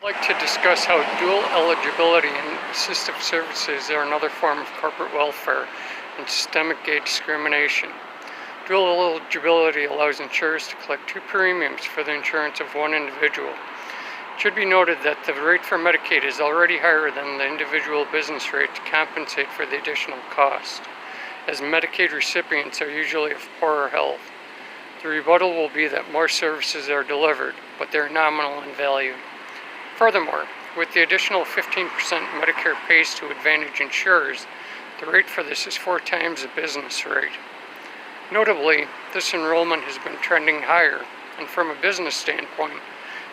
I'd like to discuss how dual eligibility and assistive services are another form of corporate welfare and systemic gay discrimination. Dual eligibility allows insurers to collect two premiums for the insurance of one individual. It should be noted that the rate for Medicaid is already higher than the individual business rate to compensate for the additional cost, as Medicaid recipients are usually of poorer health. The rebuttal will be that more services are delivered, but they're nominal in value. Furthermore, with the additional 15% Medicare pays to Advantage insurers, the rate for this is 4 times the business rate. Notably, this enrollment has been trending higher, and from a business standpoint,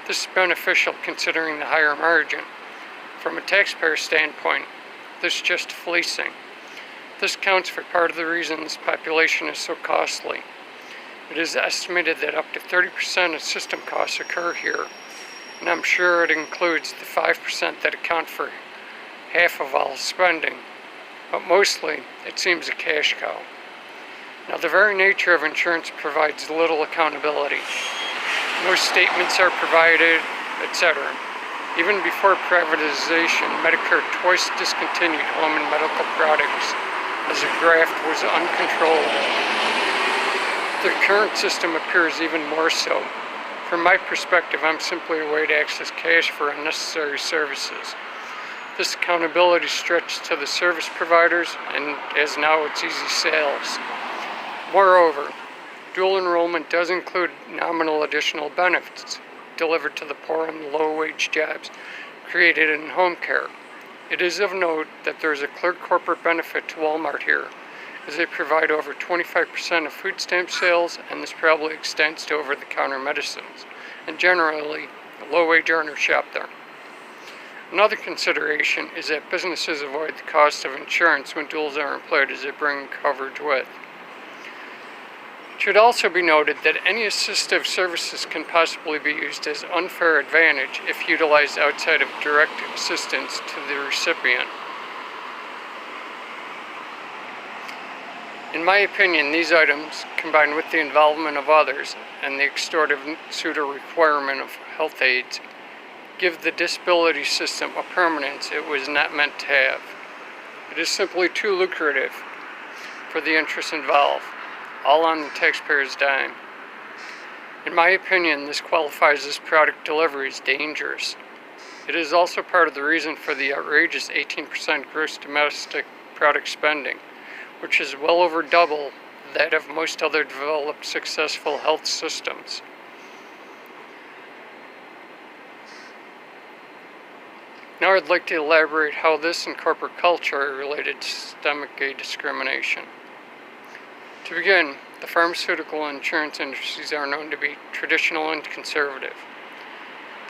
this is beneficial considering the higher margin. From a taxpayer standpoint, this is just fleecing. This accounts for part of the reason this population is so costly. It is estimated that up to 30% of system costs occur here, and I'm sure it includes the 5% that account for half of all spending, but mostly it seems a cash cow. Now, the very nature of insurance provides little accountability. No statements are provided, etc. Even before privatization, Medicare twice discontinued home and medical products as the graft was uncontrollable. The current system appears even more so. From my perspective, I'm simply a way to access cash for unnecessary services. This accountability stretches to the service providers, and as now it's easy sales. Moreover, dual enrollment does include nominal additional benefits delivered to the poor and low-wage jobs created in home care. It is of note that there is a clear corporate benefit to Walmart here, as they provide over 25% of food stamp sales, and this probably extends to over-the-counter medicines, and generally, low-wage earners shop there. Another consideration is that businesses avoid the cost of insurance when duals are employed as they bring coverage with. It should also be noted that any assistive services can possibly be used as unfair advantage if utilized outside of direct assistance to the recipient. In my opinion, these items, combined with the involvement of others and the extortive pseudo requirement of health aides, give the disability system a permanence it was not meant to have. It is simply too lucrative for the interests involved, all on the taxpayer's dime. In my opinion, this qualifies as product delivery as dangerous. It is also part of the reason for the outrageous 18% gross domestic product spending, which is well over double that of most other developed successful health systems. Now I'd like to elaborate how this and corporate culture are related to systemic gay discrimination. To begin, the pharmaceutical and insurance industries are known to be traditional and conservative.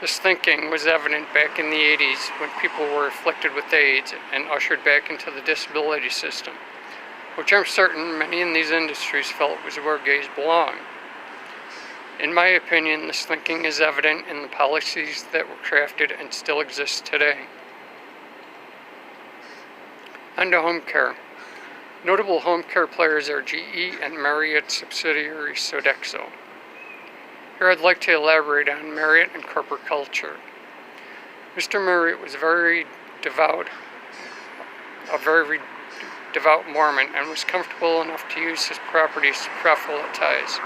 This thinking was evident back in the 80s when people were afflicted with AIDS and ushered back into the disability system, which I'm certain many in these industries felt was where gays belong. In my opinion, this thinking is evident in the policies that were crafted and still exist today. On to home care. Notable home care players are GE and Marriott subsidiary Sodexo. Here I'd like to elaborate on Marriott and corporate culture. Mr. Marriott was a very devout Mormon and was comfortable enough to use his properties to proselytize.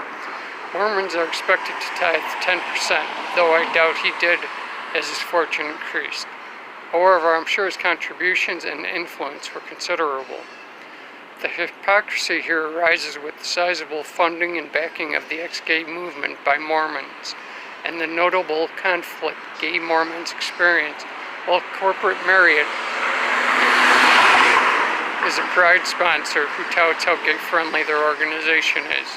Mormons are expected to tithe 10%, though I doubt he did as his fortune increased. However, I'm sure his contributions and influence were considerable. The hypocrisy here arises with the sizable funding and backing of the ex-gay movement by Mormons, and the notable conflict gay Mormons experience, while corporate Marriott is a pride sponsor who touts how gay-friendly their organization is.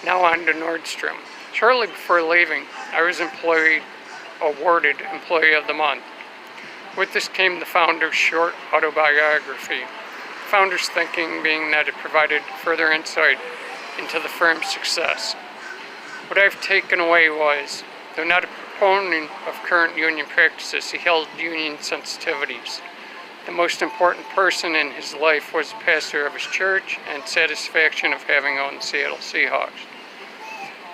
Now on to Nordstrom. Shortly before leaving, I was awarded Employee of the Month. With this came the founder's short autobiography. The founder's thinking being that it provided further insight into the firm's success. What I've taken away was, though not a proponent of current union practices, he held union sensitivities. The most important person in his life was the pastor of his church and satisfaction of having owned the Seattle Seahawks.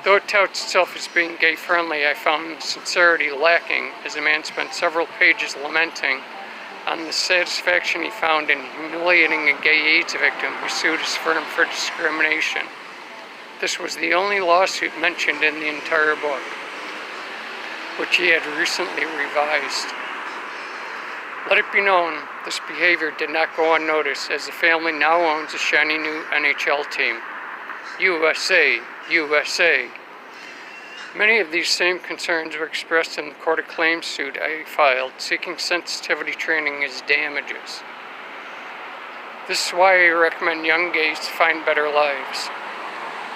Though it touts itself as being gay-friendly, I found sincerity lacking, as the man spent several pages lamenting on the satisfaction he found in humiliating a gay AIDS victim who sued his firm for discrimination. This was the only lawsuit mentioned in the entire book, which he had recently revised. Let it be known, this behavior did not go unnoticed, as the family now owns a shiny new NHL team. USA, USA. Many of these same concerns were expressed in the Court of Claims suit I filed, seeking sensitivity training as damages. This is why I recommend young gays to find better lives.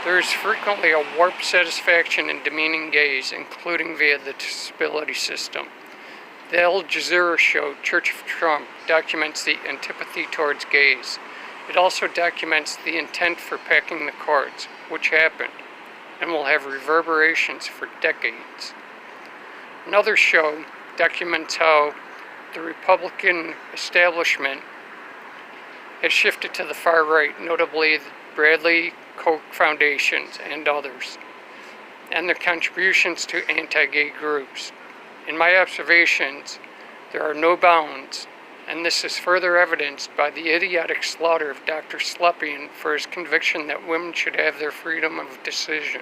There is frequently a warped satisfaction in demeaning gays, including via the disability system. The Al Jazeera show Church of Trump documents the antipathy towards gays. It also documents the intent for packing the courts, which happened, and will have reverberations for decades. Another show documents how the Republican establishment has shifted to the far right, notably the Bradley Koch Foundations and others, and their contributions to anti-gay groups. In my observations, there are no bounds, and this is further evidenced by the idiotic slaughter of Dr. Slepian for his conviction that women should have their freedom of decision.